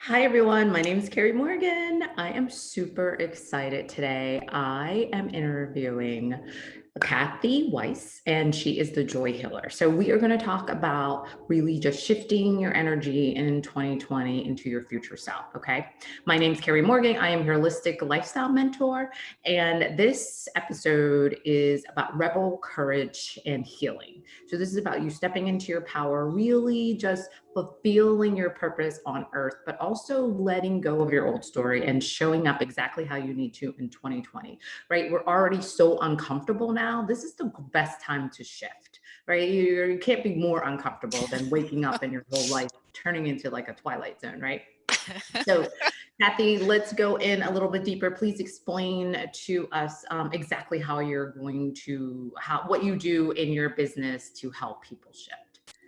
Hi, everyone. My name is Carrie Morgan. I am super excited today. I am interviewing Cathy Weiss, and she is the Joy Healer. So, we are going to talk about really just shifting your energy in 2020 into your future self. Okay. My name is Carrie Morgan. I am your holistic lifestyle mentor. And this episode is about rebel courage and healing. So, this is about you stepping into your power, really just fulfilling your purpose on earth, but also letting go of your old story and showing up exactly how you need to in 2020, right? We're already so uncomfortable now. This is the best time to shift, right? You can't be more uncomfortable than waking up and your whole life turning into like a twilight zone, right? So, Cathy, let's go in a little bit deeper. Please explain to us exactly how you're going to, what you do in your business to help people shift.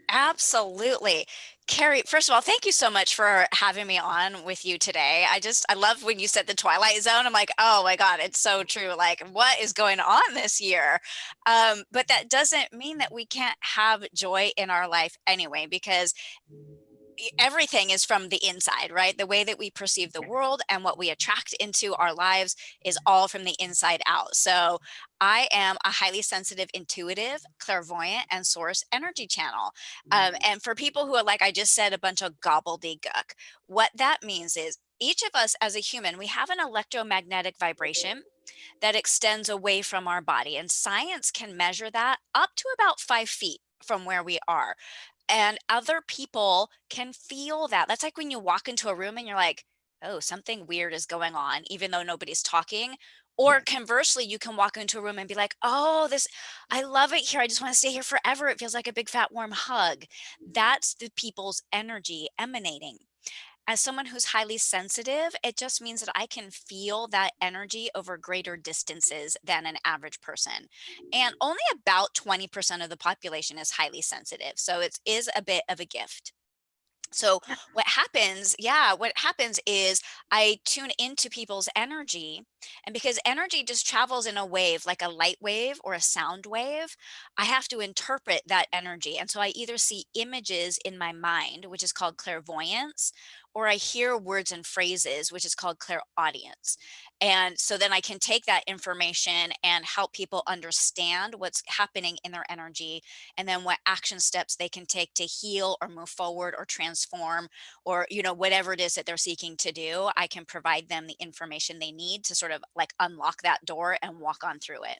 Absolutely. Carrie, first of all, thank you so much for having me on with you today. I love when you said the Twilight Zone. I'm like, oh my God, it's so true. Like, what is going on this year? But that doesn't mean that we can't have joy in our life anyway, because everything is from the inside, right? The way that we perceive the world and what we attract into our lives is all from the inside out. So I am a highly sensitive, intuitive, clairvoyant, and source energy channel. And for people who are, like I just said, a bunch of gobbledygook, what that means is each of us as a human, we have an electromagnetic vibration that extends away from our body. And science can measure that up to about 5 feet from where we are, and other people can feel that. That's like when you walk into a room and you're like, oh, something weird is going on, even though nobody's talking. Or Yes. conversely, you can walk into a room and be like, oh, I love it here. I just want to stay here forever. It feels like a big, fat, warm hug. That's the people's energy emanating. As someone who's highly sensitive, it just means that I can feel that energy over greater distances than an average person. And only about 20% of the population is highly sensitive. So it is a bit of a gift. So what happens is I tune into people's energy, and because energy just travels in a wave, like a light wave or a sound wave, I have to interpret that energy. And so I either see images in my mind, which is called clairvoyance, or I hear words and phrases, which is called clairaudience. And so then I can take that information and help people understand what's happening in their energy, and then what action steps they can take to heal or move forward or transform, or whatever it is that they're seeking to do. I can provide them the information they need to sort of like unlock that door and walk on through it.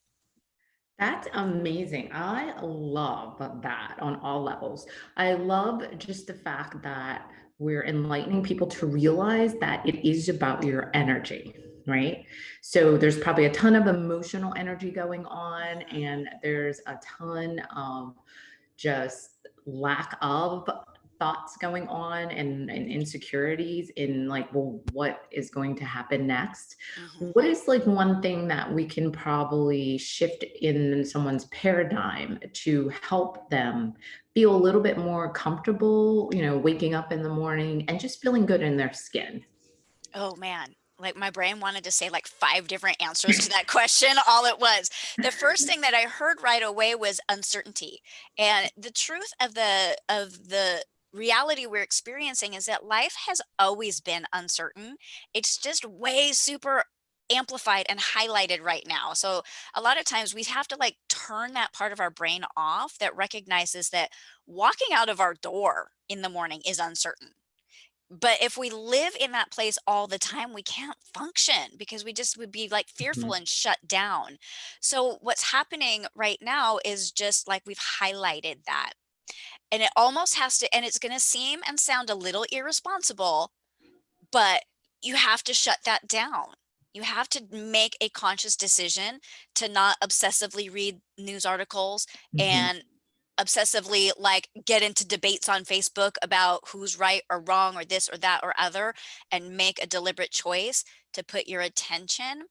That's amazing. I love that on all levels. I love just the fact that we're enlightening people to realize that it is about your energy, right? So there's probably a ton of emotional energy going on, Mhm. and there's a ton of just lack of thoughts going on and insecurities in like, well, what is going to happen next? Mhm. What is like one thing that we can probably shift in someone's paradigm to help them feel a little bit more comfortable, waking up in the morning and just feeling good in their skin? Oh man. Like my brain wanted to say like five different answers to that question all at once. The first thing that I heard right away was uncertainty. And the truth of the reality we're experiencing is that life has always been uncertain. It's just way super amplified and highlighted right now. So a lot of times we have to like turn that part of our brain off that recognizes that walking out of our door in the morning is uncertain. But if we live in that place all the time, we can't function because we just would be like fearful Mhm. and shut down. So what's happening right now is just like we've highlighted that. And it almost has to, and it's going to seem and sound a little irresponsible, but you have to shut that down. You have to make a conscious decision to not obsessively read news articles Mhm. and obsessively like get into debates on Facebook about who's right or wrong or this or that or other, and make a deliberate choice to put your attention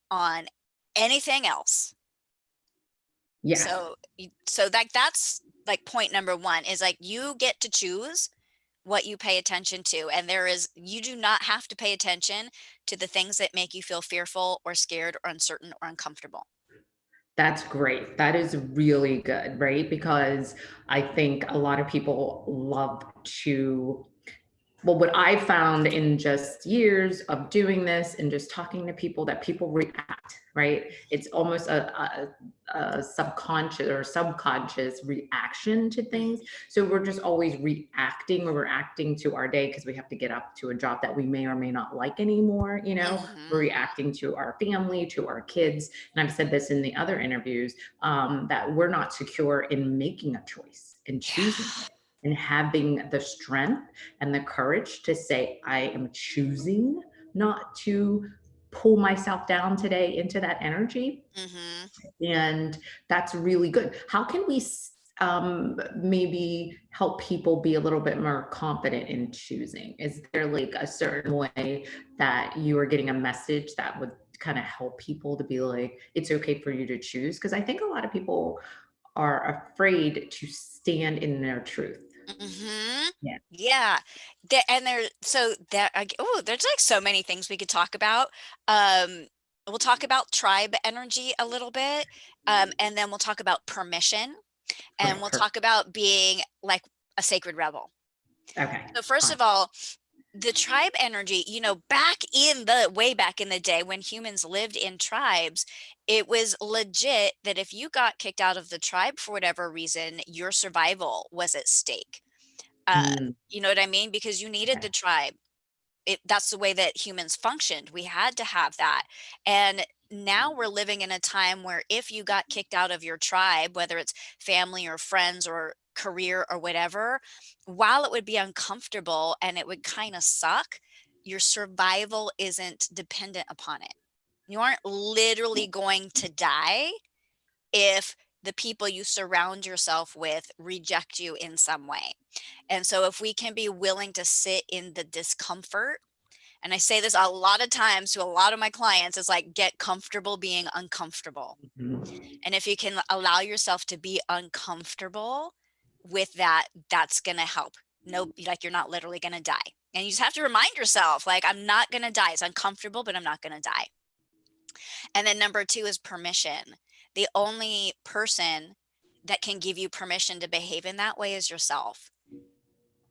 on anything else. Yes. So that's like point number one, is like you get to choose what you pay attention to, and you do not have to pay attention to the things that make you feel fearful or scared or uncertain or uncomfortable. That's great. That is really good, right? Because I think a lot of people love to Well, what I found in just years of doing this and just talking to people, that people react, right? It's almost a subconscious or subconscious reaction to things. Mhm. So we're just always reacting or reacting to our day because we have to get up to a job that we may or may not like anymore. You know, we're Mhm. reacting to our family, to our kids. And I've said this in the other interviews, that we're not secure in making a choice and choosing Yeah. it and having the strength and the courage to say, I am choosing not to pull myself down today into that energy. Mhm. And that's really good. How can we maybe help people be a little bit more confident in choosing? Is there like a certain way that you are getting a message that would kind of help people to be like, it's okay for you to choose? Because I think a lot of people are afraid to stand in their truth. Mhm. Yeah. Yeah. And there so that oh, there's like so many things we could talk about. Um we'll talk about tribe energy a little bit. And then we'll talk about permission, and Okay. we'll Perfect. talk about being like a sacred rebel. Okay. So first Fine. of all, the tribe energy, back in the way back in the day when humans lived in tribes, it was legit that if you got kicked out of the tribe for whatever reason, your survival was at stake. Uh, Mm, you know what I mean? Because you needed okay. the tribe. That's the way that humans functioned. We had to have that. And now we're living in a time where if you got kicked out of your tribe, whether it's family or friends or career or whatever, while it would be uncomfortable and it would kind of suck, your survival isn't dependent upon it. You aren't literally going to die if the people you surround yourself with reject you in some way. And so, if we can be willing to sit in the discomfort, and I say this a lot of times to a lot of my clients, is like, get comfortable being uncomfortable. Mhm. And if you can allow yourself to be uncomfortable with that, that's going to help. No, like you're not literally going to die. And you just have to remind yourself, like, I'm not going to die. It's uncomfortable, but I'm not going to die. And then number two is permission. The only person that can give you permission to behave in that way is yourself.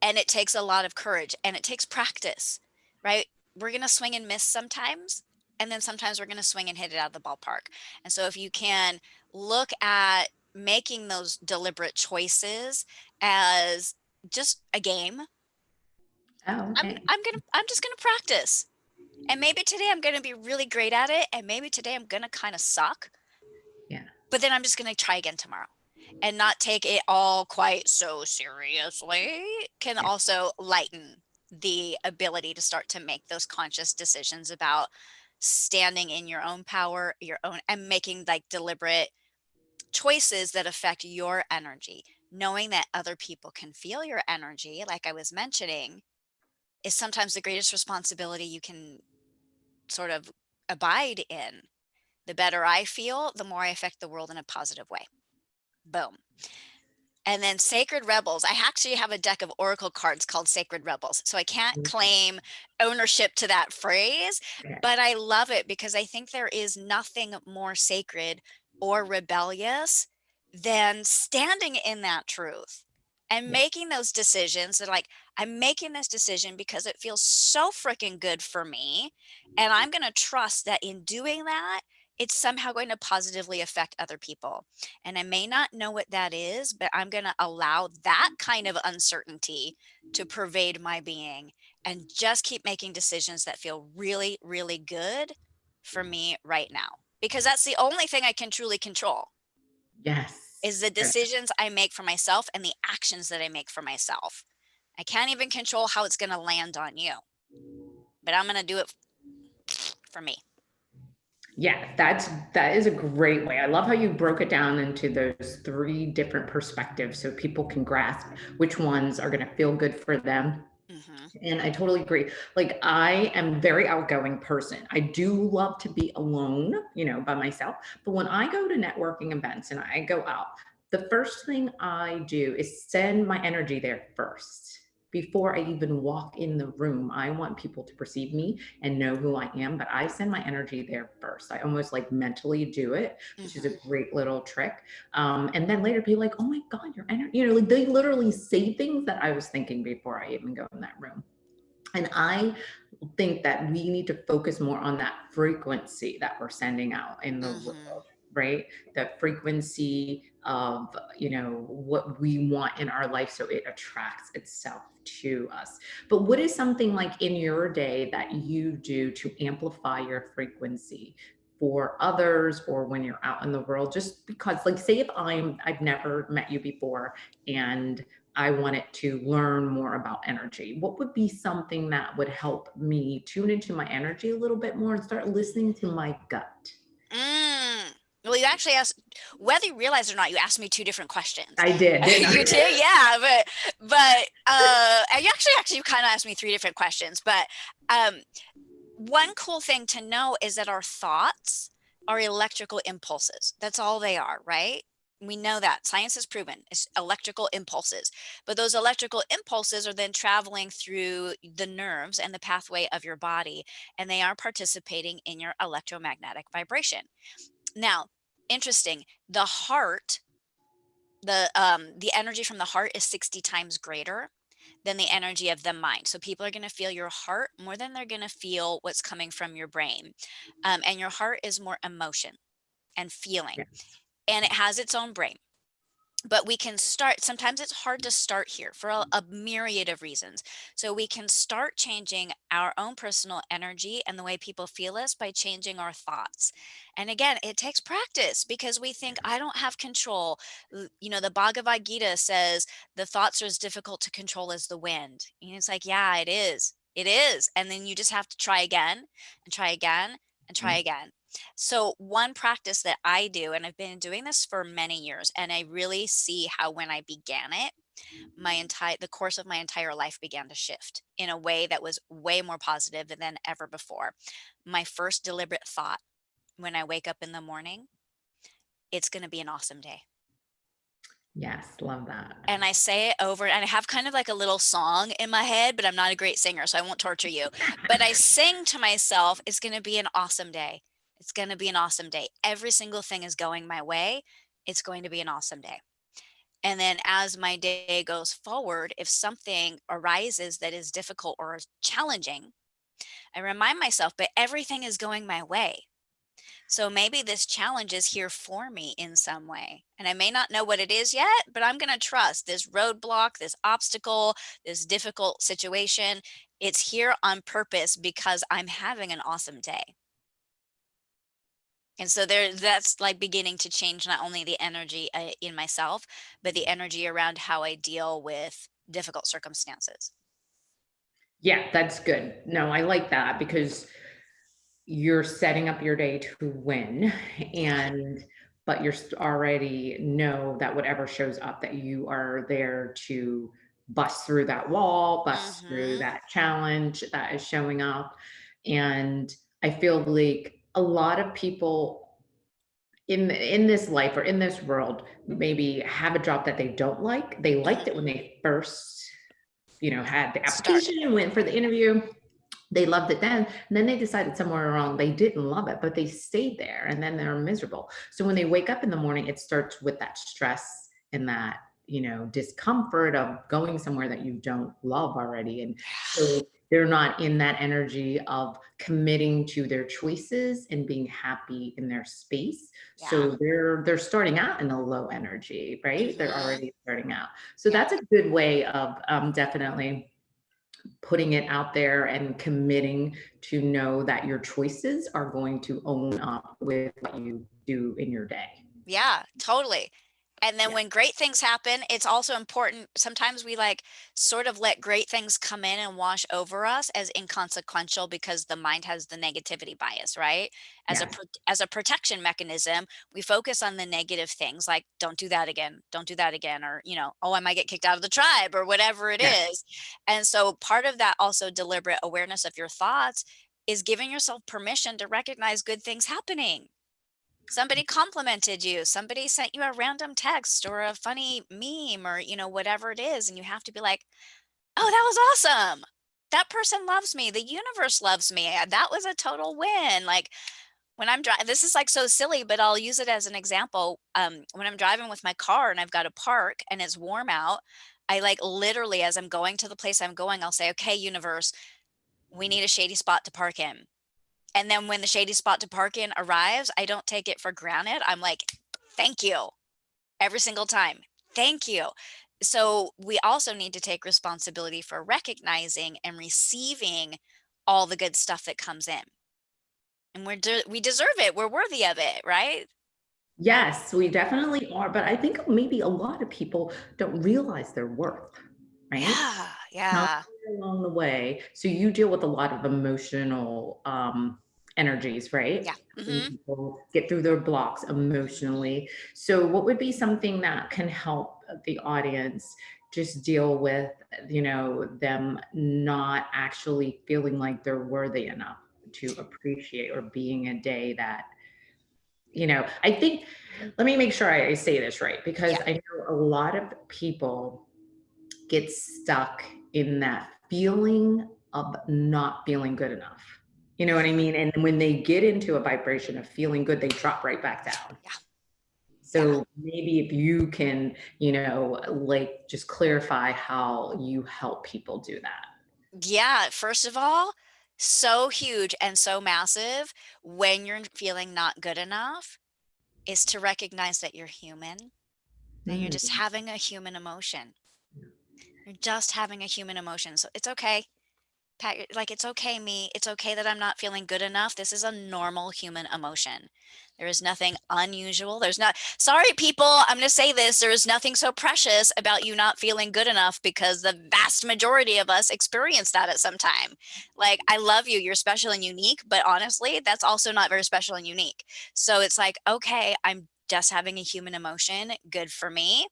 And it takes a lot of courage and it takes practice, right? We're going to swing and miss sometimes. And then sometimes we're going to swing and hit it out of the ballpark. And so if you can look at making those deliberate choices as just a game, Oh, okay. I'm just gonna practice. And maybe today I'm gonna be really great at it, and maybe today I'm gonna kind of suck, Yeah. but then I'm just gonna try again tomorrow and not take it all quite so seriously can Yeah. also lighten the ability to start to make those conscious decisions about standing in your own power, your own, and making like deliberate choices that affect your energy. Knowing that other people can feel your energy, like I was mentioning, is sometimes the greatest responsibility you can sort of abide in. The better I feel, the more I affect the world in a positive way. Boom. And then Sacred Rebels. I actually have a deck of oracle cards called Sacred Rebels. So I can't Mhm. claim ownership to that phrase, Okay. but I love it because I think there is nothing more sacred or rebellious than standing in that truth and Yeah. making those decisions that, like, I'm making this decision because it feels so freaking good for me. And I'm going to trust that in doing that, it's somehow going to positively affect other people. And I may not know what that is, but I'm going to allow that kind of uncertainty to pervade my being and just keep making decisions that feel really, really good for me right now. Because that's the only thing I can truly control Yes. is the decisions I make for myself and the actions that I make for myself. I can't even control how it's going to land on you, but I'm going to do it for me. Yeah, that is a great way. I love how you broke it down into those three different perspectives so people can grasp which ones are going to feel good for them. Hmm. And I totally agree. Like I am a very outgoing person. I do love to be alone, by myself. But when I go to networking events and I go out, the first thing I do is send my energy there first. Before I even walk in the room, I want people to perceive me and know who I am, but I send my energy there first. I almost like mentally do it, which is a Hmm. great little trick. And then later be like, oh my God, your energy, like they literally say things that I was thinking before I even go in that room. And I think that we need to focus more on that frequency that we're sending out in the Mhm. world, right? The frequency of, what we want in our life so it attracts itself to us. But what is something like in your day that you do to amplify your frequency for others or when you're out in the world? Just because, like, say if I've never met you before and I wanted to learn more about energy. What would be something that would help me tune into my energy a little bit more and start listening to my gut? Mm. Well, you actually asked, whether you realize it or not, you asked me 2 different questions. I did, didn't You I? did? Yeah, but and you actually you kinda asked me 3 different questions, but, um, one cool thing to know is that our thoughts are electrical impulses. That's all they are, right? We know that. Science has proven it's electrical impulses. But those electrical impulses are then traveling through the nerves and the pathway of your body, and they are participating in your electromagnetic vibration. Now, interesting, the energy from the heart is 60 times greater than the energy of the mind. So people are going to feel your heart more than they're going to feel what's coming from your brain. And your heart is more emotion and feeling, Yes. and it has its own brain. But we can start, sometimes it's hard to start here for a myriad of reasons. So we can start changing our own personal energy and the way people feel us by changing our thoughts. And again, it takes practice because we think, I don't have control. The Bhagavad Gita says the thoughts are as difficult to control as the wind. And it's like, yeah, it is. It is. And then you just have to try again and try again and try again. So, one practice that I do, and I've been doing this for many years, and I really see how when I began it, the course of my entire life began to shift in a way that was way more positive than ever before. My first deliberate thought when I wake up in the morning, it's going to be an awesome day. Yes, love that. And I say it over, and I have kind of like a little song in my head, but I'm not a great singer, so I won't torture you. But I sing to myself, it's going to be an awesome day. It's going to be an awesome day. Every single thing is going my way. It's going to be an awesome day. And then as my day goes forward, if something arises that is difficult or is challenging, I remind myself, but everything is going my way. So maybe this challenge is here for me in some way. And I may not know what it is yet, but I'm going to trust this roadblock, this obstacle, this difficult situation. It's here on purpose because I'm having an awesome day. And so that's like beginning to change not only the energy in myself, but the energy around how I deal with difficult circumstances. Yeah, that's good. No, I like that because you're setting up your day to win Yeah. and but already know that whatever shows up that you are there to bust through that wall, bust through Mhm. that challenge that is showing up. And I feel like a lot of people in this life or in this world maybe have a job that they don't like. They liked Mhm. it when they first, had the application Started. and went for the interview, they loved it then, and then they decided somewhere around they didn't love it, but they stayed there and then they're miserable. So when they wake up in the morning, it starts with that stress and that, discomfort of going somewhere that you don't love already. And so they're not in that energy of committing to their choices and being happy in their space. Yeah. So they're starting out in a low energy, right? They're Mhm. already starting out. So Yeah. that's a good way of definitely putting it out there and committing to know that your choices are going to own up with what you do in your day. Yeah, totally. And then Yeah. when great things happen, it's also important. Sometimes we like sort of let great things come in and wash over us as inconsequential because the mind has the negativity bias, right? Yes. As a protection mechanism, we focus on the negative things like don't do that again, don't do that again, or oh, I might get kicked out of the tribe or whatever it Yes. is. And so part of that also deliberate awareness of your thoughts is giving yourself permission to recognize good things happening. Somebody complimented you, somebody sent you a random text or a funny meme or, whatever it is. And you have to be like, oh, that was awesome. That person loves me. The universe loves me. That was a total win. Like when I'm driving, this is like so silly, but I'll use it as an example. When I'm driving with my car and I've got to park and it's warm out, I like literally, as I'm going to the place I'm going, I'll say, okay, universe, we need a shady spot to park in. And then when the shady spot to park in arrives, I don't take it for granted. I'm like, thank you every single time. Thank you. So we also need to take responsibility for recognizing and receiving all the good stuff that comes in. And we deserve it. We're worthy of it, right? Yes, we definitely are. But I think maybe a lot of people don't realize their worth, right? Yeah, Not yeah, along the way. So you deal with a lot of emotional energies, right? yeah. When Hmm. people get through their blocks emotionally. So what would be something that can help the audience just deal with, them not actually feeling like they're worthy enough to appreciate or being a day that, I think, let me make sure I say this right, because Yeah. I know a lot of people get stuck in that feeling of not feeling good enough. You know what I Hmm. mean? And when they get into a vibration of feeling good, they drop right back down. Yeah. Yeah. So maybe if you can, like just clarify how you help people do that. Yeah. First of all, so huge and so massive when you're feeling not good enough is to recognize that you're human, that you're just Mm. having a human emotion. You're just having a human emotion. So it's okay. Like, it's okay, me. It's okay that I'm not feeling good enough. This is a normal human emotion. There is nothing unusual. There's not, sorry, people, I'm going to say this. There is nothing so precious about you not feeling good enough because the vast majority of us experience that at some time. Like, I love you. You're special and unique. But honestly, that's also not very special and unique. So it's like, okay, I'm just having a human emotion. Good for me.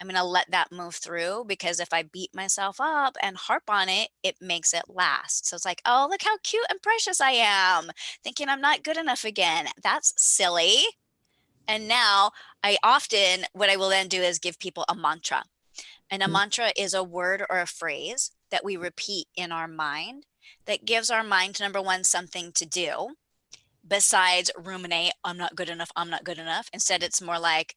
I'm going to let that move through because if I beat myself up and harp on it, it makes it last. So it's like, oh, look how cute and precious I am, thinking I'm not good enough again. That's silly. And now what I will then do is give people a mantra. And a mantra is a word or a phrase that we repeat in our mind that gives our mind, number one, something to do besides ruminate, I'm not good enough, I'm not good enough. Instead, it's more like,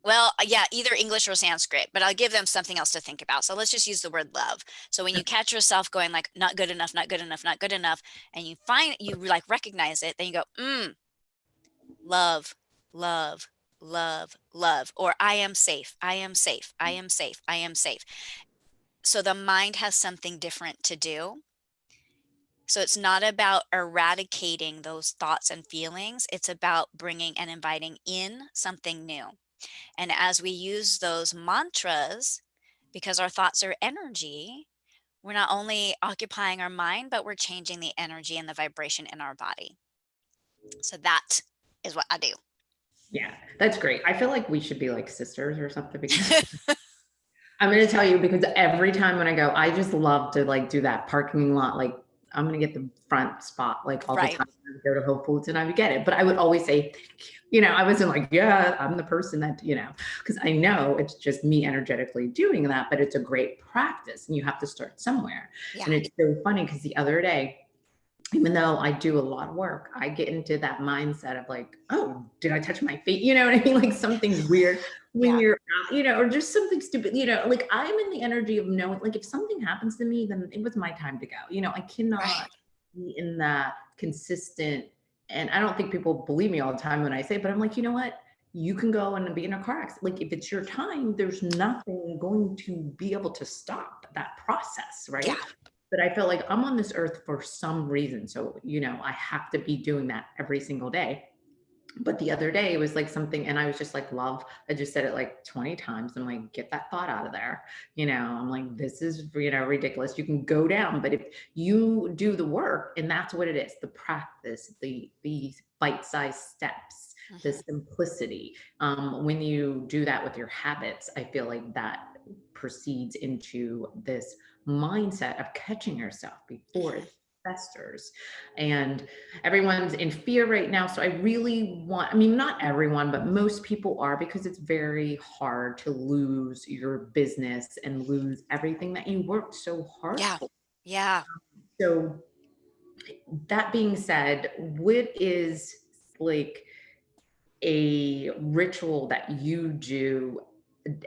well, yeah, either English or Sanskrit, but I'll give them something else to think about. So let's just use the word love. So when you catch yourself going like, not good enough, not good enough, not good enough, and you like recognize it, then you go, love, love, love, love, or I am safe, I am safe, I am safe, I am safe. So the mind has something different to do. So it's not about eradicating those thoughts and feelings. It's about bringing and inviting in something new. And as we use those mantras, because our thoughts are energy, we're not only occupying our mind, but we're changing the energy and the vibration in our body. So that is what I do. Yeah, that's great. I feel like we should be like sisters or something because I'm gonna tell you, because every time when I go, I just love to like do that parking lot. Like I'm gonna get the front spot like all the Right. time. I would go to Whole Foods and I would get it, but I would always say thank you. I wasn't like, yeah, I'm the person that, because I know it's just me energetically doing that, but it's a great practice and you have to start somewhere. Yeah. And it's so funny because the other day, even though I do a lot of work, I get into that mindset of like, oh, did I touch my feet? You know what I mean? Like something weird when Yeah. you're out, or just something stupid, like I'm in the energy of knowing, like if something happens to me, then it was my time to go. I cannot Right. be in that consistent, and I don't think people believe me all the time when I say, but I'm like, you know what? You can go and be in a car accident. Like if it's your time, there's nothing going to be able to stop that process, Yeah. right? But I feel like I'm on this earth for some reason. So, I have to be doing that every single day. But the other day it was like something, and I was just like, love, I just said it like 20 times. I'm like, get that thought out of there. I'm like, this is, ridiculous. You can go down, but if you do the work, and that's what it is, the practice, the bite-sized steps, the Hmm. simplicity. When you do that with your habits, I feel like that proceeds into this mindset of catching yourself before Hmm. it festers. And everyone's in fear right now. So I really want, I mean, not everyone, but most people are, because it's very hard to lose your business and lose everything that you worked so hard Yeah. for. Yeah. So that being said, what is like a ritual that you do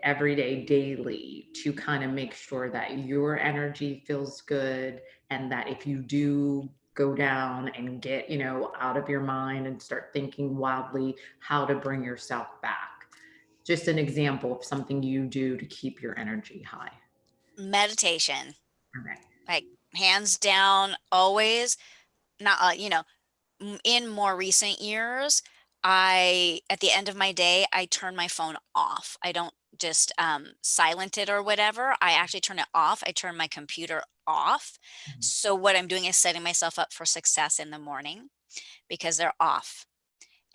every day, daily, to kind of make sure that your energy feels good, and that if you do go down and get, out of your mind and start thinking wildly, how to bring yourself back? Just an example of something you do to keep your energy high. Meditation, Okay. like, hands down, always. Not, in more recent years, I at the end of my day, I turn my phone off. I don't just, silent it or whatever. I actually turn it off. I turn my computer off. Mhm. So what I'm doing is setting myself up for success in the morning because they're off.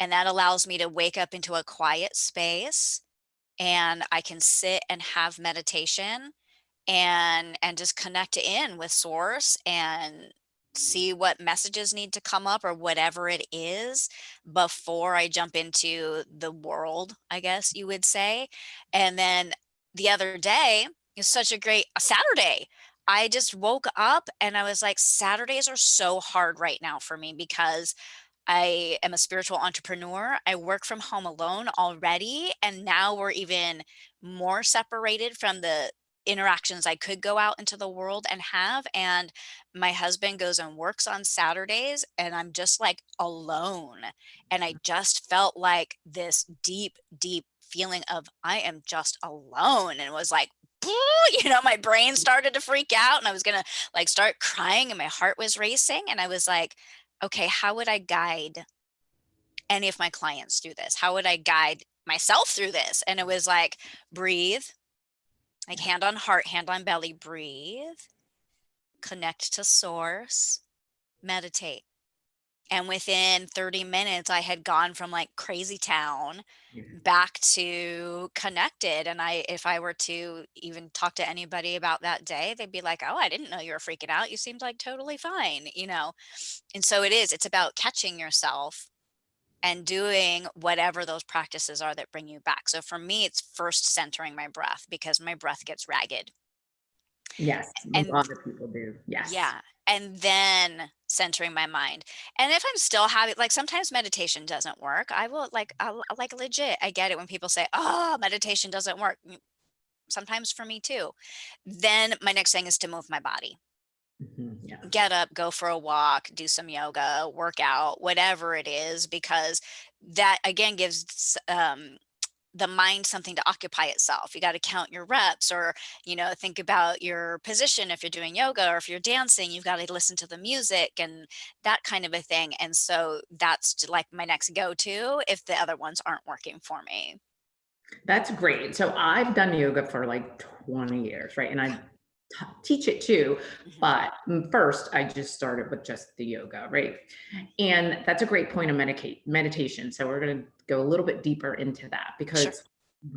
And that allows me to wake up into a quiet space, and I can sit and have meditation and just connect in with source and see what messages need to come up or whatever it is before I jump into the world, I guess you would say. And then the other day is such a Saturday. I just woke up and I was like, Saturdays are so hard right now for me because I am a spiritual entrepreneur. I work from home alone already, and now we're even more separated from the interactions I could go out into the world and have. And my husband goes and works on Saturdays, and I'm just like alone. And I just felt like this deep, deep feeling of I am just alone, and it was like, my brain started to freak out, and I was gonna like start crying, and my heart was racing. And I was like, okay, how would I guide any of my clients through this? How would I guide myself through this? And it was like, breathe, like Yeah. hand on heart, hand on belly, breathe, connect to source, meditate. And within 30 minutes, I had gone from like crazy town Yeah. back to connected. And if I were to even talk to anybody about that day, they'd be like, oh, I didn't know you were freaking out. You seemed like totally fine. And so it's about catching yourself and doing whatever those practices are that bring you back. So for me, it's first centering my breath because my breath gets ragged. Yes, a And lot of people do. Yes. yeah, and then centering my mind. And if I'm still having like sometimes meditation doesn't work, I will like legit. I get it when people say, "Oh, meditation doesn't work." Sometimes for me too. Then my next thing is to move my body. Mhm, yeah. Get up, go for a walk, do some yoga, work out, whatever it is, because that again gives the mind something to occupy itself. You got to count your reps or, think about your position if you're doing yoga or if you're dancing, you've got to listen to the music and that kind of a thing. And so that's like my next go to if the other ones aren't working for me. That's great. So I've done yoga for like 20 years, right? And I teach it too. Hmm. But first, I just started with just the yoga, right? And that's a great point of meditation. So we're going to go a little bit deeper into that, Sure. because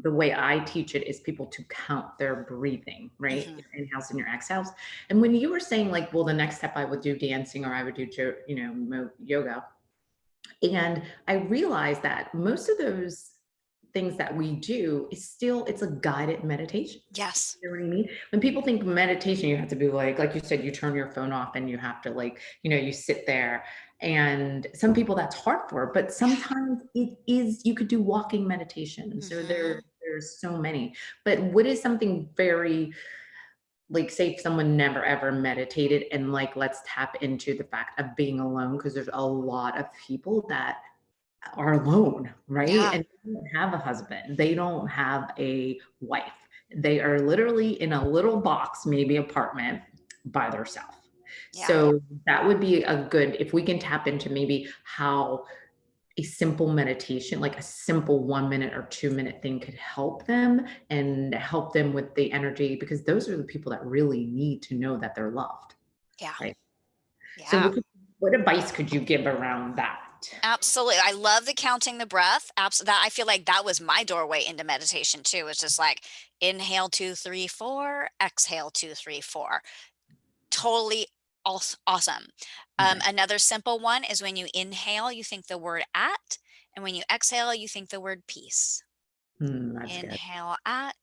the way I teach it is people to count their breathing, right? Hmm. Your inhales and your exhales. And when you were saying like, well, the next step I would do dancing, or I would do, yoga, and I realized that most of those things that we do is still, it's a guided meditation. Yes. You know what I mean? When people think meditation, you have to be like you said, you turn your phone off and you have to like, you sit there. And some people that's hard for, but sometimes it is, you could do walking meditation. So Hmm. there's so many. But what is something very, like, say if someone never ever meditated, and like, let's tap into the fact of being alone, because there's a lot of people that are alone, right? Yeah. And they don't have a husband, they don't have a wife. They are literally in a little box, maybe apartment, by themselves. Yeah. So that would be a good, if we can tap into maybe how a simple meditation, like a simple 1 minute or 2 minute thing, could help them and help them with the energy, because those are the people that really need to know that they're loved, Yeah. right? So Yeah. what advice could you give around that? Absolutely. I love the counting the breath. That I feel like that was my doorway into meditation too. It's just like inhale 2, 3, 4, exhale 2, 3, 4. Totally awesome. Okay. Another simple one is when you inhale, you think the word at, and when you exhale, you think the word peace. That's good. Inhale at,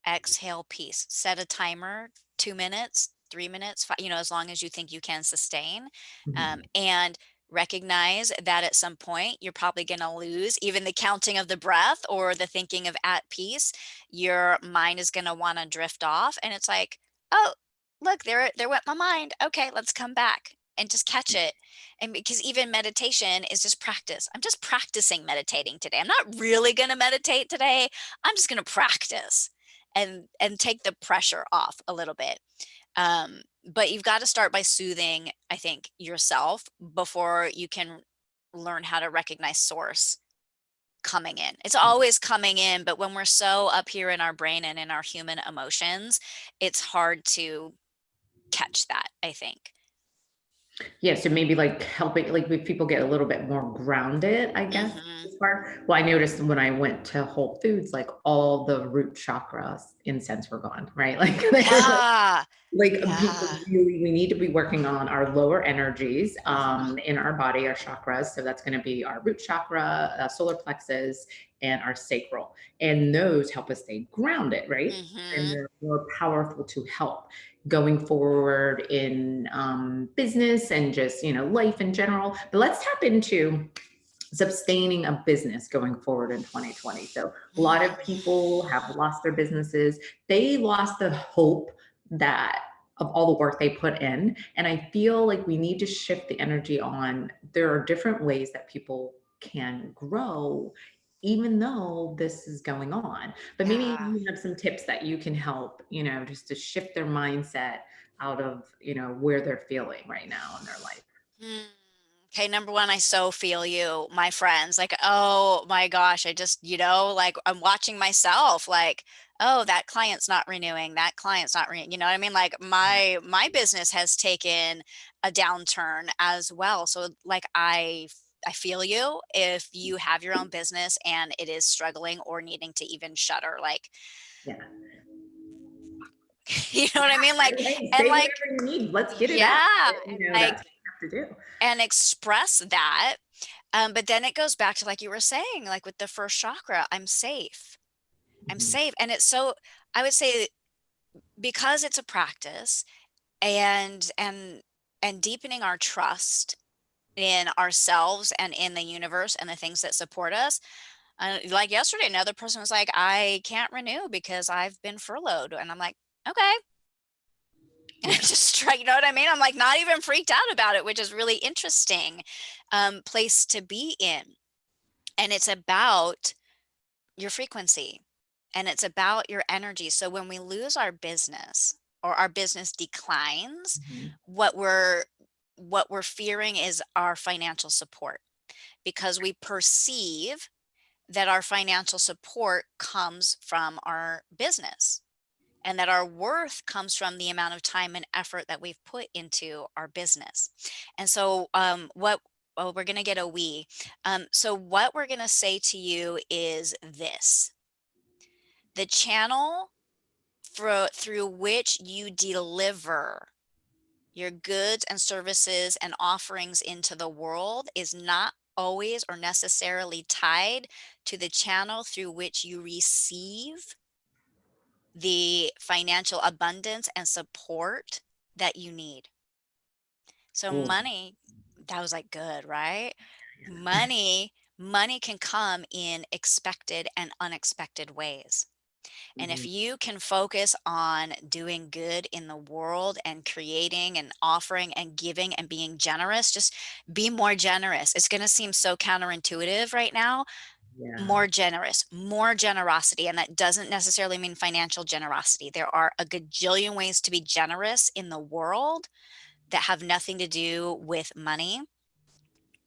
exhale peace. Set a timer, 2 minutes, 3 minutes, as long as you think you can sustain. Mhm. And Recognize that at some point you're probably going to lose even the counting of the breath or the thinking of at peace. Your mind is going to want to drift off, and it's like, oh, look, there went my mind. Okay, let's come back and just catch it. And because even meditation is just practice. I'm just practicing meditating today. I'm not really going to meditate today. I'm just going to practice and take the pressure off a little bit. But you've got to start by soothing, I think, yourself before you can learn how to recognize source coming in. It's always coming in, but when we're so up here in our brain and in our human emotions, it's hard to catch that, I think. Yeah, so maybe like helping, like if people get a little bit more grounded, I guess, Hmm. as far. Well, I noticed when I went to Whole Foods, like all the root chakras incense were gone, right? Like they're Yeah. like people Yeah. really, we need to be working on our lower energies Hmm. in our body, our chakras. So that's going to be our root chakra, solar plexus, and our sacral. And those help us stay grounded, right? And Hmm. they're more powerful to help going forward in business and just, life in general. But let's tap into sustaining a business going forward in 2020. So a lot of people have lost their businesses. They lost the hope that of all the work they put in. And I feel like we need to shift the energy on there are different ways that people can grow even though this is going on. But maybe Yeah. you have some tips that you can help, just to shift their mindset out of, where they're feeling right now in their life. Mm. Okay, number one, I so feel you, my friends. Like, oh my gosh, I just, like I'm watching myself, like, oh, that client's not renewing, that client's not renewing. You know what I mean? Like my business has taken a downturn as well. So like I feel you if you have your own business and it is struggling or needing to even shutter. Like, Yeah. you know what I mean? Like, Hey, and say like, whatever you need. Let's get it out. yeah, and like, That's what you have to do. and express that. But then it goes back to like you were saying, like with the first chakra, I'm safe. I'm Mhm. safe. And it's so, I would say, because it's a practice and deepening our trust in ourselves and in the universe and the things that support us. Like yesterday, another person was like, I can't renew because I've been furloughed. And I'm like, okay. And I Yeah. just try, you know what I mean? I'm like not even freaked out about it, which is really interesting place to be in. And it's about your frequency and it's about your energy. So when we lose our business or our business declines, Mhm. what we're fearing is our financial support because we perceive that our financial support comes from our business and that our worth comes from the amount of time and effort that we've put into our business. And so, what, oh, we're going to get a we. So, what we're going to say to you is this: the channel through which you deliver your goods and services and offerings into the world is not always or necessarily tied to the channel through which you receive the financial abundance and support that you need. So Cool. money, that was like good, right? Money can come in expected and unexpected ways. And if Mhm. you can focus on doing good in the world and creating and offering and giving and being generous, just be more generous. It's going to seem so counterintuitive right now. Yeah. More generous, more generosity. And that doesn't necessarily mean financial generosity. There are a gajillion ways to be generous in the world that have nothing to do with money.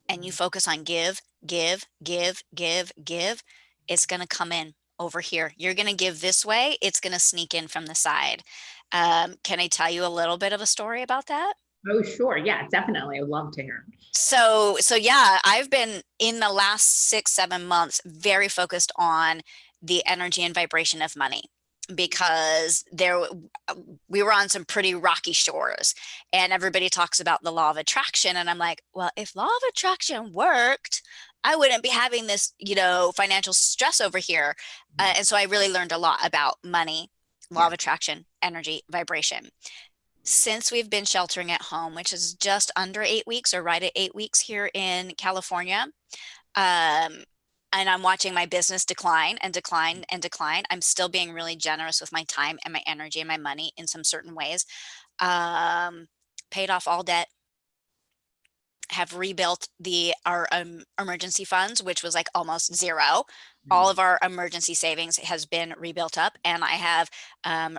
And you focus on give, give, give, give, give. It's going to come in over here. You're going to give this way, it's going to sneak in from the side. Can I tell you a little bit of a story about that? Oh, sure. Yeah, definitely. I would love to hear. So yeah, I've been in the last 6, 7 months very focused on the energy and vibration of money because we were on some pretty rocky shores and everybody talks about the law of attraction and I'm like, well, if law of attraction worked, I wouldn't be having this, financial stress over here. And so I really learned a lot about money, law Yeah. of attraction, energy, vibration. since we've been sheltering at home, which is just under 8 weeks or right at 8 weeks here in California. Um, and I'm watching my business decline and decline and decline. I'm still being really generous with my time and my energy and my money in some certain ways. Um, Paid off all debt, have rebuilt our emergency funds, which was like almost zero. All of our emergency savings has been rebuilt up, and I have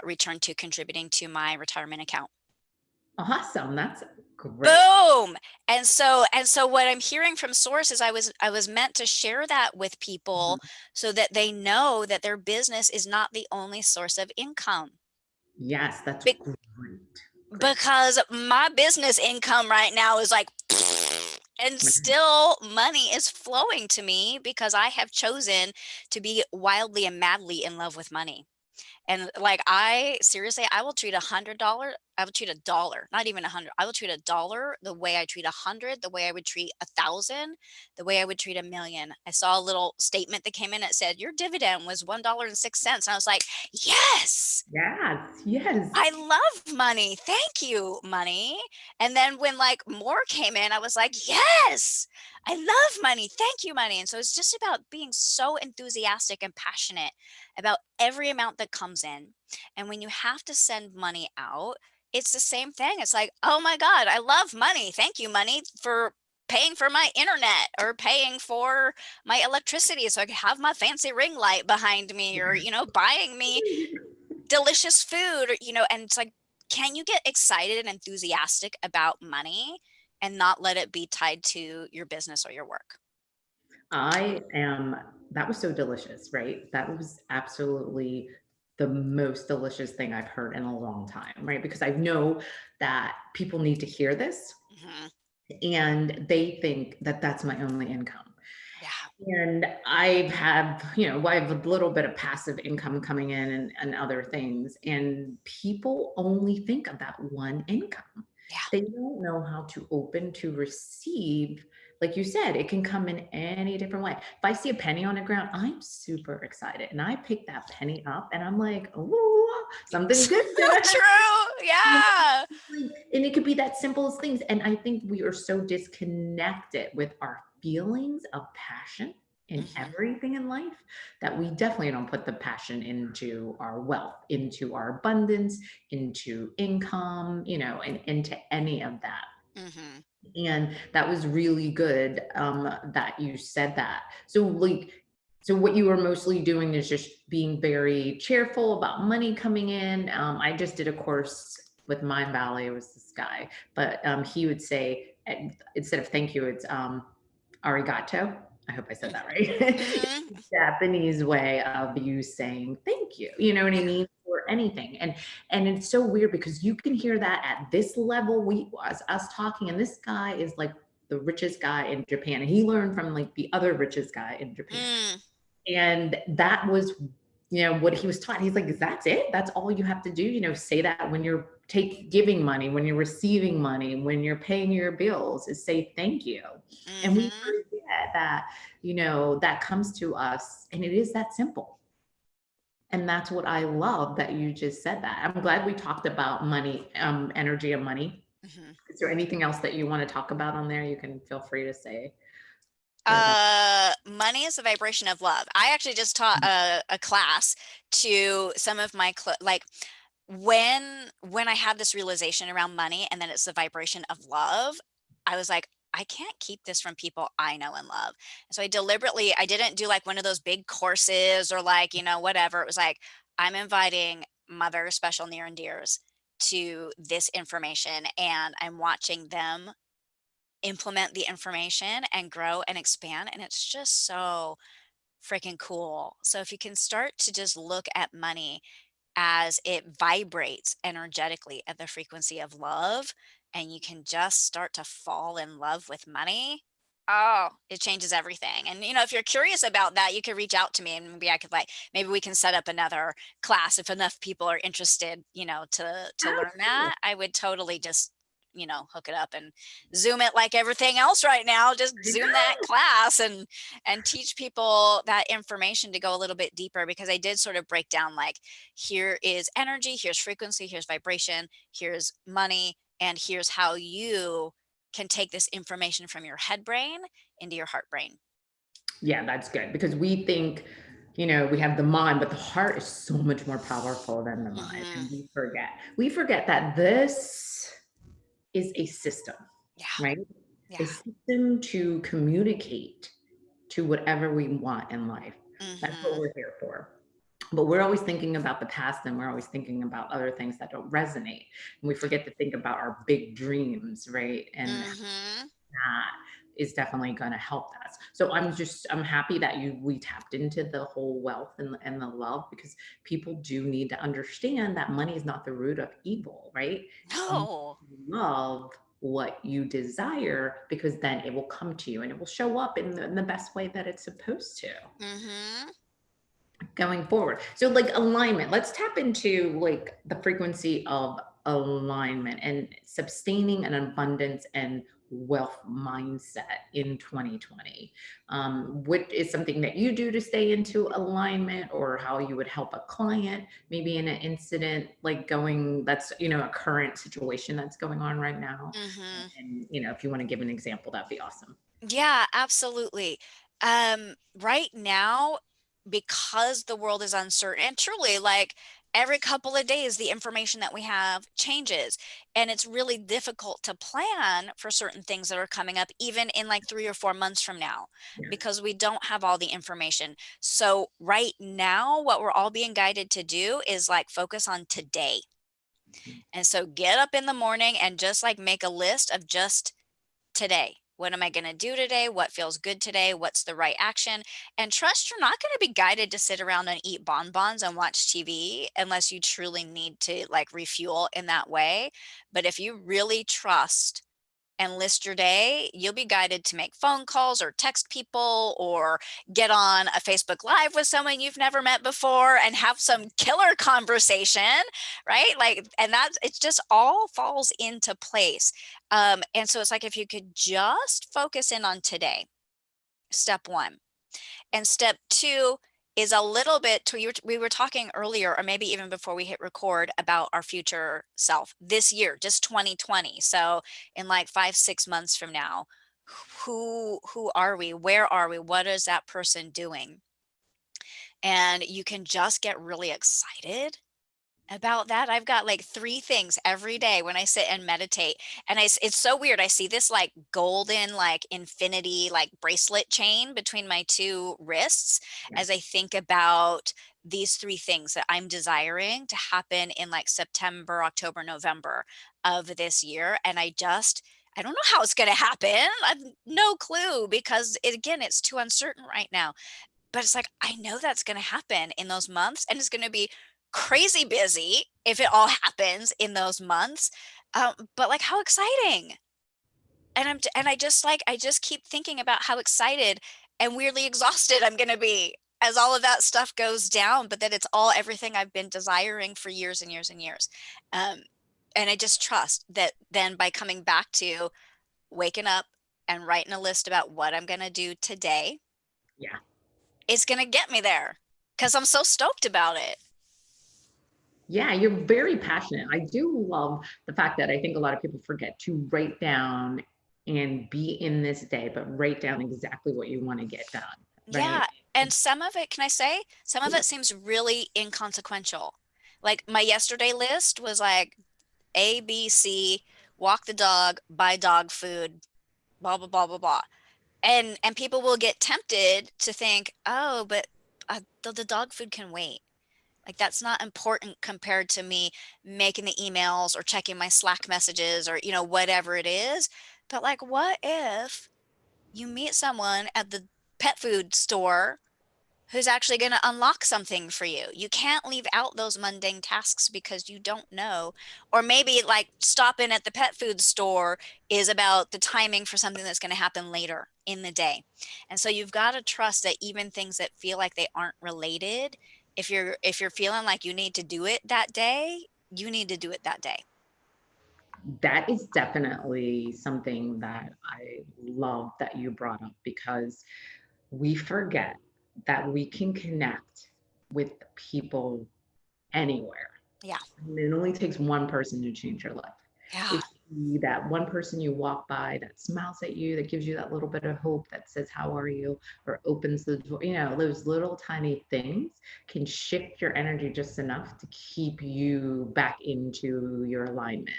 returned to contributing to my retirement account. Awesome. That's great. Boom. And so what I'm hearing from sources, I was meant to share that with people Mhm. so that they know that their business is not the only source of income. Yes, that's Be- great. Great. because my business income right now is like and Right. still money is flowing to me because I have chosen to be wildly and madly in love with money. And like I seriously, I will treat $100. I would treat a dollar, not even 100. I will treat a dollar the way I treat 100, the way I would treat 1,000, the way I would treat 1,000,000. I saw a little statement that came in that said your dividend was $1.06, and I was like, yes. Yes. Yes. I love money. Thank you, money. And then when like more came in, I was like, yes, I love money. Thank you, money. And so it's just about being so enthusiastic and passionate about every amount that comes in. And when you have to send money out, it's the same thing. It's like, oh my God, I love money. Thank you, money, for paying for my internet or paying for my electricity so I can have my fancy ring light behind me or, buying me delicious food, or, and it's like, can you get excited and enthusiastic about money and not let it be tied to your business or your work? I am, that was so delicious, right? That was absolutely the most delicious thing I've heard in a long time, right? Because I know that people need to hear this Mhm. and they think that that's my only income. Yeah. And I have, I have a little bit of passive income coming in and other things. And people only think about one income. Yeah. They don't know how to open to receive. Like you said, it can come in any different way. If I see a penny on the ground, I'm super excited. And I pick that penny up and I'm like, oh, something good gonna happen. True. Yeah. And it could be that simple as things. And I think we are so disconnected with our feelings of passion in Mhm. everything in life that we definitely don't put the passion into our wealth, into our abundance, into income, and into any of that. Mhm. And that was really good that you said that. So, like, so what you were mostly doing is just being very cheerful about money coming in. I just did a course with Mind Valley. It was this guy, but he would say instead of thank you, it's arigato. I hope I said that right. It's Mhm. a Japanese way of you saying thank you. You know what I Yeah. mean? For anything. And it's so weird because you can hear that at this level. We us talking, and this guy is like the richest guy in Japan. And he learned from like the other richest guy in Japan. Mm. And that was, what he was taught. He's like, that's it. That's all you have to do. Say that when you're giving money, when you're receiving money, when you're paying your bills, is say thank you. And we Mhm. forget that, that comes to us and it is that simple. And that's what I love that you just said that. I'm glad we talked about money, energy and money. Mhm. Is there anything else that you want to talk about on there? You can feel free to say or that. Money is a vibration of love. I actually just taught a class to some of my like when I had this realization around money and then it's the vibration of love, I was like, I can't keep this from people I know and love. And so I didn't do like one of those big courses or like, whatever. It was like, I'm inviting mother special near and dears to this information and I'm watching them implement the information and grow and expand. And it's just so freaking cool. So if you can start to just look at money as it vibrates energetically at the frequency of love, and you can just start to fall in love with money. Oh, it changes everything. And if you're curious about that, you could reach out to me and maybe we can set up another class if enough people are interested, to learn that. I would totally just, hook it up and Zoom it like everything else right now. Just Zoom that class and teach people that information to go a little bit deeper, because I did sort of break down like, here is energy, here's frequency, here's vibration, here's money, and here's how you can take this information from your head brain into your heart brain. Yeah, that's good because we think, we have the mind, but the heart is so much more powerful than the mind. Hmm. And we forget that this is a system, Yeah. right? A Yeah. system to communicate to whatever we want in life. That's what Hmm. we're here for. But we're always thinking about the past and we're always thinking about other things that don't resonate. And we forget to think about our big dreams, right? And Hmm. that is definitely going to help us. So I'm happy that we tapped into the whole wealth and the love, because people do need to understand that money is not the root of evil, right? You No. love what you desire, because then it will come to you and it will show up in the best way that it's supposed to Hmm. going forward. So like alignment, let's tap into like the frequency of alignment and sustaining an abundance and wealth mindset in 2020. What is something that you do to stay into alignment, or how you would help a client maybe in an incident like that's a current situation that's going on right now? Hmm. And if you want to give an example, that'd be awesome. Yeah, absolutely. Right now, because the world is uncertain, and truly, like every couple of days, the information that we have changes, and it's really difficult to plan for certain things that are coming up, even in like 3 or 4 months from now, Yeah. because we don't have all the information. So, right now, what we're all being guided to do is like focus on today. And so, get up in the morning and just like make a list of just today. What am I going to do today? What feels good today? What's the right action? And trust you're not going to be guided to sit around and eat bonbons and watch TV unless you truly need to like refuel in that way. But if you really trust and list your day, you'll be guided to make phone calls or text people or get on a Facebook Live with someone you've never met before and have some killer conversation, right? Like, and that's it's just all falls into place. And so it's like if you could just focus in on today, step one. And step two is a little bit to we were talking earlier, or maybe even before we hit record, about our future self this year, just 2020. So in like 5, 6 months from now, who are we? Where are we? What is that person doing? And you can just get really excited about that. I've got like 3 things every day when I sit and meditate, and it's so weird. I see this like golden, like infinity, like bracelet chain between my 2 wrists Yeah. as I think about these 3 things that I'm desiring to happen in like September, October, November of this year, and I don't know how it's gonna happen. I've no clue because again, it's too uncertain right now. But it's like, I know that's gonna happen in those months, and it's gonna be crazy busy if it all happens in those months, but, like, how exciting. And I just keep thinking about how excited and weirdly exhausted I'm gonna be as all of that stuff goes down, but that it's all everything I've been desiring for years and years and years. Um, and I just trust that then by coming back to waking up and writing a list about what I'm gonna do today, Yeah. it's gonna get me there because 'cause I'm so stoked about it. Yeah, you're very passionate. I do love the fact that I think a lot of people forget to write down and be in this day, but write down exactly what you want to get done, right? Yeah, and some of it, can I say, some of it seems really inconsequential. Like, my yesterday list was like A, B, C, walk the dog, buy dog food, blah, blah, blah, blah, blah. And people will get tempted to think, "Oh, but, the dog food can wait." Like, that's not important compared to me making the emails or checking my Slack messages or, whatever it is. But, like, what if you meet someone at the pet food store who's actually going to unlock something for you? You can't leave out those mundane tasks because you don't know. Or maybe, like, stopping at the pet food store is about the timing for something that's going to happen later in the day. And so you've got to trust that even things that feel like they aren't related, if you're feeling like you need to do it that day, you need to do it that day. That is definitely something that I love that you brought up, because we forget that we can connect with people anywhere. Yeah. And it only takes one person to change your life. Yeah. It could be that one person you walk by that smiles at you, that gives you that little bit of hope, that says, "How are you?" or opens the door. Those little tiny things can shift your energy just enough to keep you back into your alignment,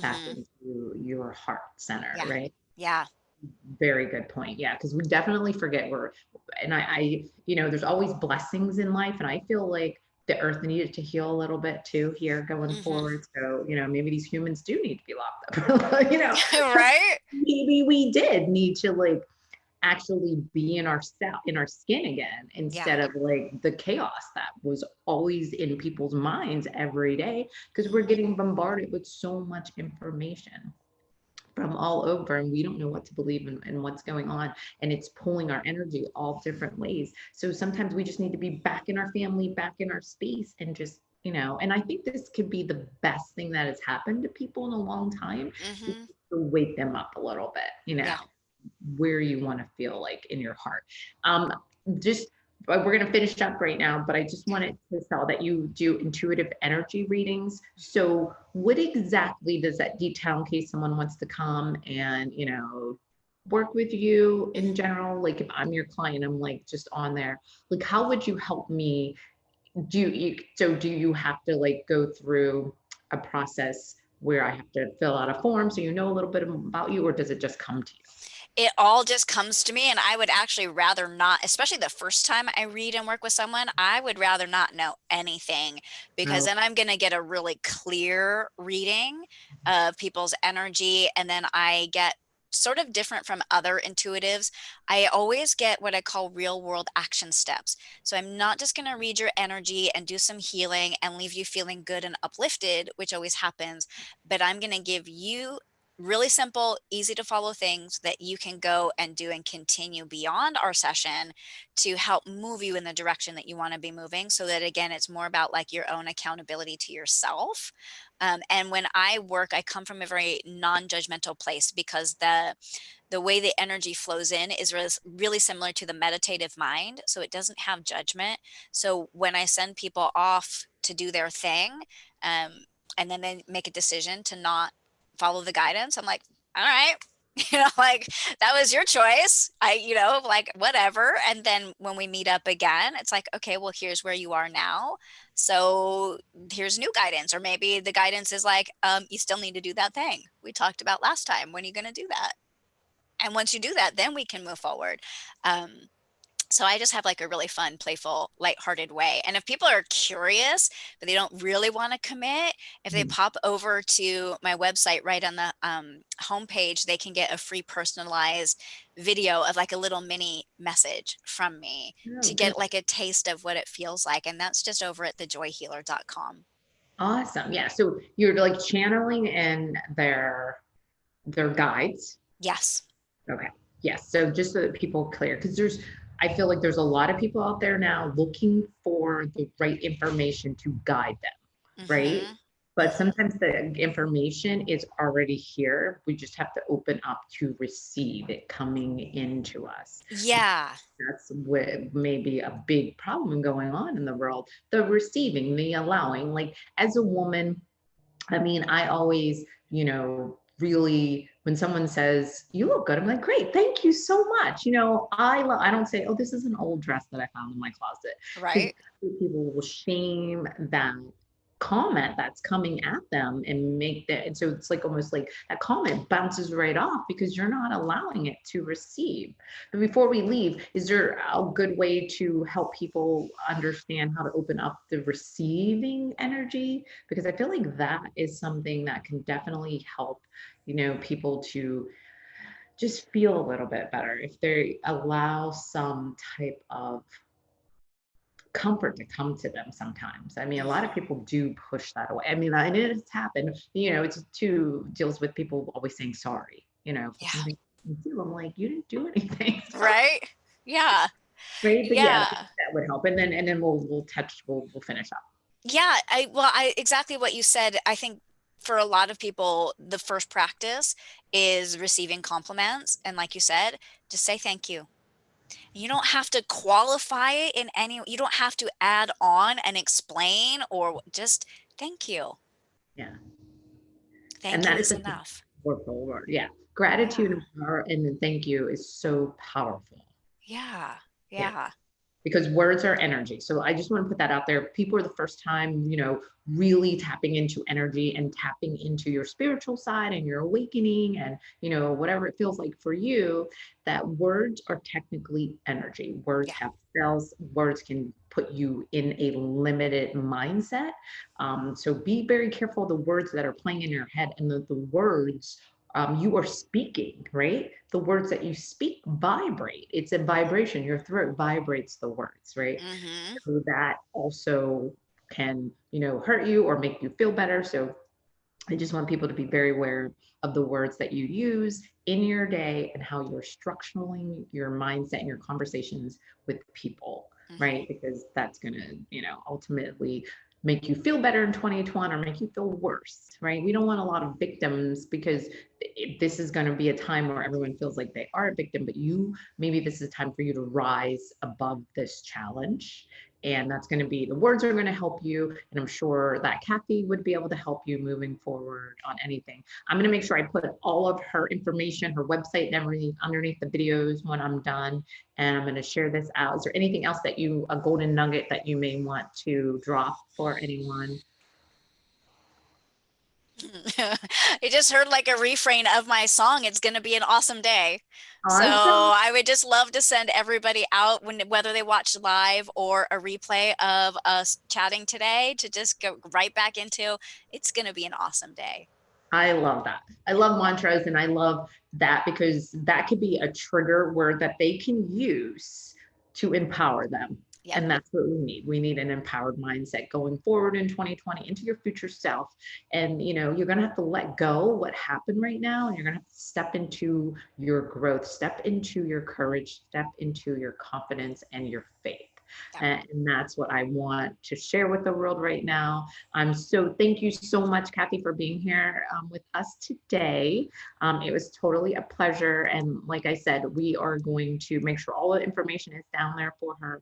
back Mm-hmm. into your heart center, Yeah. right? Yeah. Very good point. Yeah, because we definitely forget and there's always blessings in life, and I feel like the earth needed to heal a little bit too here going Mm-hmm. forward. So, maybe these humans do need to be locked up. Right? Maybe we did need to like actually be in our skin again, Yeah. instead of like the chaos that was always in people's minds every day, because we're Mm-hmm. getting bombarded with so much information from all over, and we don't know what to believe in and what's going on, and it's pulling our energy all different ways. So sometimes we just need to be back in our family, back in our space, and just and I think this could be the best thing that has happened to people in a long time, is Mm-hmm. to wake them up a little bit, Yeah. where you want to feel like in your heart. Um, just we're going to finish up right now, but I just wanted to tell that you do intuitive energy readings. So, what exactly does that detail in case someone wants to come and work with you in general? Like, if I'm your client, I'm like just on there. Like, how would you help me? Do you have to like go through a process where I have to fill out a form so you know a little bit about you, or does it just come to you? It all just comes to me, and I would actually rather not, especially the first time I read and work with someone, I would rather not know anything, because No. then I'm going to get a really clear reading of people's energy, and then I get sort of different from other intuitives. I always get what I call real world action steps. So I'm not just going to read your energy and do some healing and leave you feeling good and uplifted, which always happens, but I'm going to give you really simple, easy to follow things that you can go and do and continue beyond our session to help move you in the direction that you want to be moving. So that again, it's more about like your own accountability to yourself. And when I work, I come from a very non-judgmental place, because the way the energy flows in is really similar to the meditative mind. So it doesn't have judgment. So when I send people off to do their thing, um, and then they make a decision to not follow the guidance, I'm like, all right, like that was your choice. Like whatever. And then when we meet up again, it's like, okay, well, here's where you are now. So here's new guidance. Or maybe the guidance is like, you still need to do that thing we talked about last time. When are you going to do that? And once you do that, then we can move forward. Um, so I just have like a really fun, playful, lighthearted way. And if people are curious, but they don't really want to commit, if they Mhm. pop over to my website right on the homepage, they can get a free personalized video of like a little mini message from me Oh, to good. get like a taste of what it feels like. And that's just over at thejoyhealer.com. Awesome. Yeah. So you're like channeling in their guides. Yes. Okay. Yes. So just so that people are clear, because I feel like there's a lot of people out there now looking for the right information to guide them, right? Mm-hmm. But Mm-hmm. sometimes the information is already here. We just have to open up to receive it coming into us. Yeah. That's what may be a big problem going on in the world. The receiving, the allowing. Like as a woman, I mean, I always, really, when someone says, "You look good," I'm like, "Great, thank you so much." I don't say, "Oh, this is an old dress that I found in my closet," because Right. people will shame that comment that's coming at them and make that. And so it's like almost like that comment bounces right off because you're not allowing it to receive. But before we leave, is there a good way to help people understand how to open up the receiving energy? Because I feel like that is something that can definitely help, people to just feel a little bit better if they allow some type of comfort to come to them sometimes. I mean, a lot of Mm-hmm. people do push that away. I mean, and it's happened, it's too deals with people always saying sorry, for Yeah. something you do. I'm like, you didn't do anything. Right. Yeah. Right. But yeah, Yeah. that would help. And then we'll finish up. Yeah, I exactly what you said. I think for a lot of people, the first practice is receiving compliments. And like you said, just say thank you. You don't have to qualify it in any, you don't have to add on and explain or just thank you. Yeah. And Thank you that is is a enough. powerful word. Yeah. Yeah. Gratitude and power and then thank you is so powerful. Yeah. Yeah. Yeah. Because words are energy. So I just want to put that out there. People are the first time, really tapping into energy and tapping into your spiritual side and your awakening and, whatever it feels like for you, that words are technically energy. Words Yeah. have cells. Words can put you in a limited mindset. So be very careful of the words that are playing in your head and the words you are speaking, right? The words that you speak vibrate. It's a vibration. Your throat vibrates the words, right? Mhm. So that also can, hurt you or make you feel better. So I just want people to be very aware of the words that you use in your day and how you're structuring your mindset and your conversations with people, right? Mhm. Because that's going to, ultimately make you feel better in 2020 or make you feel worse, right? We don't want a lot of victims because this is going to be a time where everyone feels like they are a victim, but maybe this is a time for you to rise above this challenge, and that's going to be the words are going to help you, and I'm sure that Cathy would be able to help you moving forward on anything. I'm going to make sure I put all of her information, her website and everything underneath the videos when I'm done, and I'm going to share this out. Is there anything else that a golden nugget that you may want to drop for anyone? It just heard like a refrain of my song, "It's gonna be an awesome day." So Awesome. I would just love to send everybody out whether they watch live or a replay of us chatting today to just go right back into, it's gonna be an awesome day. I love that. I love mantras and I love that because that could be a trigger word that they can use to empower them. Yep. And that's what we need. We need an empowered mindset going forward in 2020 into your future self. And you're going to have to let go what happened right now, and you're going to have to step into your growth, step into your courage, step into your confidence and your faith. Yep. And that's what I want to share with the world right now. Thank you so much, Cathy, for being here with us today. It was totally a pleasure. And like I said, we are going to make sure all the information is down there for her,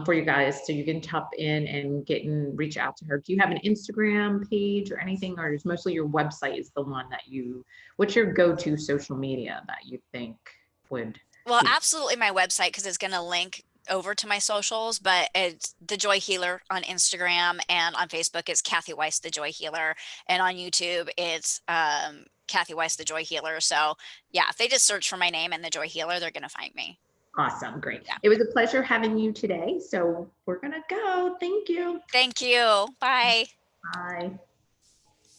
for you guys, so you can tap in and reach out to her. Do you have an Instagram page or anything, or is mostly your website is the one what's your go-to social media that you think would Well, be absolutely my website because it's gonna link over to my socials, but it's the Joy Healer on Instagram, and on Facebook it's Cathy Weiss the Joy Healer, and on YouTube it's Cathy Weiss the Joy Healer. So yeah, if they just search for my name and the Joy Healer, they're gonna find me. awesome? Great. Yeah. It was a pleasure having you today. So we're going to go. Thank you. Thank you. Bye. Bye.